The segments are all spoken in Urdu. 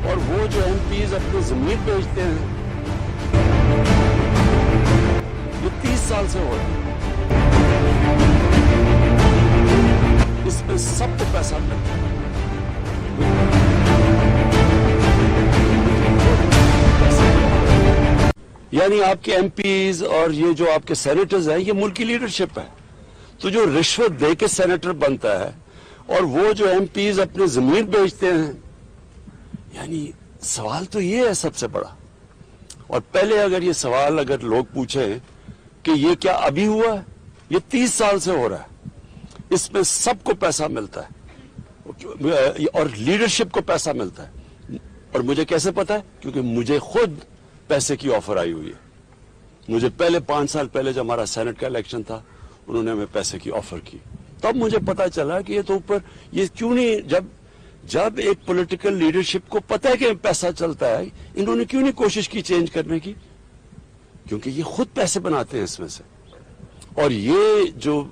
اور وہ جو MPs اپنی زمین بیچتے ہیں یہ 30 سال سے ہو رہا ہے. اس میں سب کو پیسہ ملتا ہے. یعنی آپ کے MPs اور یہ جو آپ کے سینیٹرز ہیں یہ ملک کی لیڈرشپ ہے. تو جو رشوت دے کے سینیٹر بنتا ہے اور وہ جو MPs اپنی زمین بیچتے ہیں، یعنی سوال تو یہ ہے سب سے بڑا. اور پہلے اگر یہ سوال اگر لوگ پوچھیں کہ یہ کیا ابھی ہوا ہے، یہ 30 سال سے ہو رہا ہے. اس میں سب کو پیسہ ملتا ہے اور لیڈرشپ کو پیسہ ملتا ہے. اور مجھے کیسے پتا ہے؟ کیونکہ مجھے خود پیسے کی آفر آئی ہوئی ہے. مجھے پہلے 5 سال پہلے جب ہمارا سینٹ کا الیکشن تھا انہوں نے ہمیں پیسے کی آفر کی. تب مجھے پتا چلا کہ یہ تو اوپر یہ کیوں نہیں، جب ایک پولیٹیکل لیڈرشپ کو پتا ہے کہ پیسہ چلتا ہے، انہوں نے کیوں نہیں کوشش کی چینج کرنے کی؟ کیونکہ یہ خود پیسے بناتے ہیں اس میں سے. اور یہ جو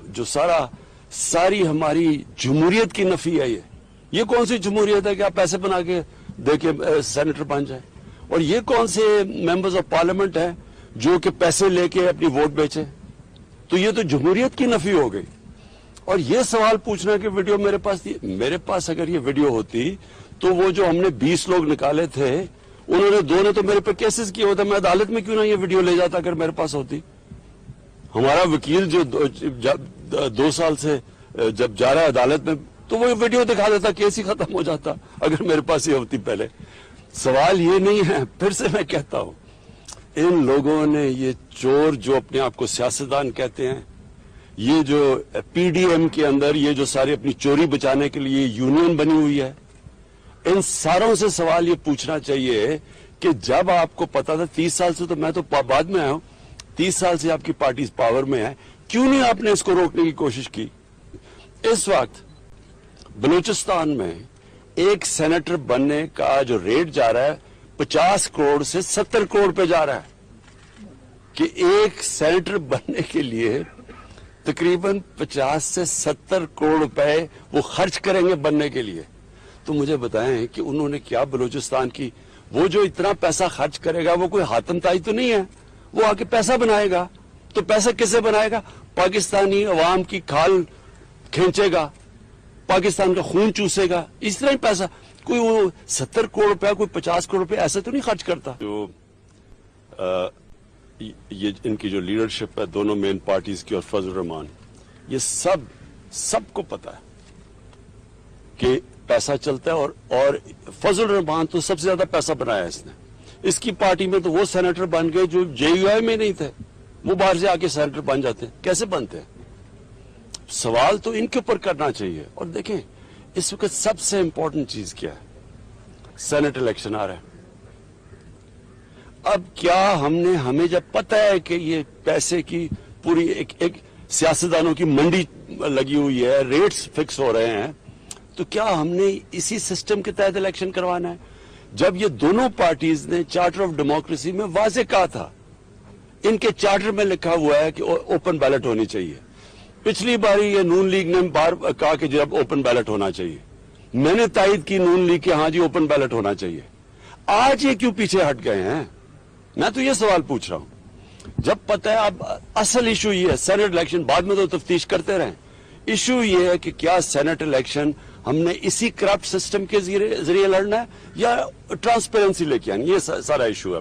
ساری ہماری جمہوریت کی نفی ہے. یہ کون سی جمہوریت ہے کہ آپ پیسے بنا کے دے کے سینیٹر بن جائیں؟ اور یہ کون سے ممبرز آف پارلیمنٹ ہیں جو کہ پیسے لے کے اپنی ووٹ بیچے؟ تو یہ تو جمہوریت کی نفی ہو گئی. اور یہ سوال پوچھنا کہ ویڈیو میرے پاس اگر یہ ویڈیو ہوتی تو وہ جو ہم نے 20 لوگ نکالے تھے انہوں نے 2 نے تو میرے پہ کیسز کیے ہوتا. میں عدالت میں کیوں نہ یہ ویڈیو لے جاتا اگر میرے پاس ہوتی؟ ہمارا وکیل جو 2 سال سے جب جا رہا ہے عدالت میں تو وہ ویڈیو دکھا دیتا، کیس ہی ختم ہو جاتا اگر میرے پاس یہ ہوتی پہلے. سوال یہ نہیں ہے، پھر سے میں کہتا ہوں، ان لوگوں نے یہ چور جو اپنے آپ کو سیاستدان کہتے ہیں، یہ جو PDM کے اندر یہ جو سارے اپنی چوری بچانے کے لیے یونین بنی ہوئی ہے، ان ساروں سے سوال یہ پوچھنا چاہیے کہ جب آپ کو پتا تھا 30 سال سے، تو میں تو بعد میں آیا ہوں، 30 سال سے آپ کی پارٹی پاور میں ہے، کیوں نہیں آپ نے اس کو روکنے کی کوشش کی؟ اس وقت بلوچستان میں ایک سینیٹر بننے کا جو ریٹ جا رہا ہے 50 کروڑ سے 70 کروڑ پہ جا رہا ہے. کہ ایک سینیٹر بننے کے لیے تقریباً 50 سے 70 کروڑ روپے وہ خرچ کریں گے بننے کے لیے. تو مجھے بتائیں کہ انہوں نے کیا بلوچستان کی، وہ جو اتنا پیسہ خرچ کرے گا وہ کوئی حاتم تائی تو نہیں ہے، وہ آ کے پیسہ بنائے گا. تو پیسہ کسے بنائے گا؟ پاکستانی عوام کی کھال کھینچے گا، پاکستان کا خون چوسے گا. اس طرح ہی پیسہ کوئی وہ 70 کروڑ روپیہ کوئی 50 کروڑ روپے ایسے تو نہیں خرچ کرتا. جو یہ ان کی جو لیڈرشپ ہے دونوں مین پارٹیز کی اور فضل الرحمان، یہ سب کو پتا ہے کہ پیسہ چلتا ہے. اور فضل الرحمان تو سب سے زیادہ پیسہ بنایا اس نے. اس کی پارٹی میں تو وہ سینیٹر بن گئے جو JUI میں نہیں تھے، وہ باہر سے آ کے سینیٹر بن جاتے ہیں. کیسے بنتے ہیں؟ سوال تو ان کے اوپر کرنا چاہیے. اور دیکھیں اس وقت سب سے امپورٹنٹ چیز کیا ہے؟ سینٹ الیکشن آ رہا ہے. اب کیا ہمیں جب پتہ ہے کہ یہ پیسے کی پوری ایک سیاستدانوں کی منڈی لگی ہوئی ہے، ریٹس فکس ہو رہے ہیں، تو کیا ہم نے اسی سسٹم کے تحت الیکشن کروانا ہے؟ جب یہ دونوں پارٹیز نے چارٹر آف ڈیموکریسی میں واضح کہا تھا، ان کے چارٹر میں لکھا ہوا ہے کہ اوپن بیلٹ ہونی چاہیے. پچھلی باری یہ نون لیگ نے بار کہا کہ جب اوپن بیلٹ ہونا چاہیے، میں نے تائید کی نون لیگ کہ ہاں جی اوپن بیلٹ ہونا چاہیے. آج یہ کیوں پیچھے ہٹ گئے ہیں؟ میں تو یہ سوال پوچھ رہا ہوں. جب پتہ ہے اب اصل ایشو یہ ہے سینٹ الیکشن، بعد میں تو تفتیش کرتے رہیں. ایشو یہ ہے کہ کیا سینٹ الیکشن ہم نے اسی کرپٹ سسٹم کے ذریعے لڑنا ہے یا ٹرانسپیرنسی لے کے آنی؟ یہ سارا ایشو ہے.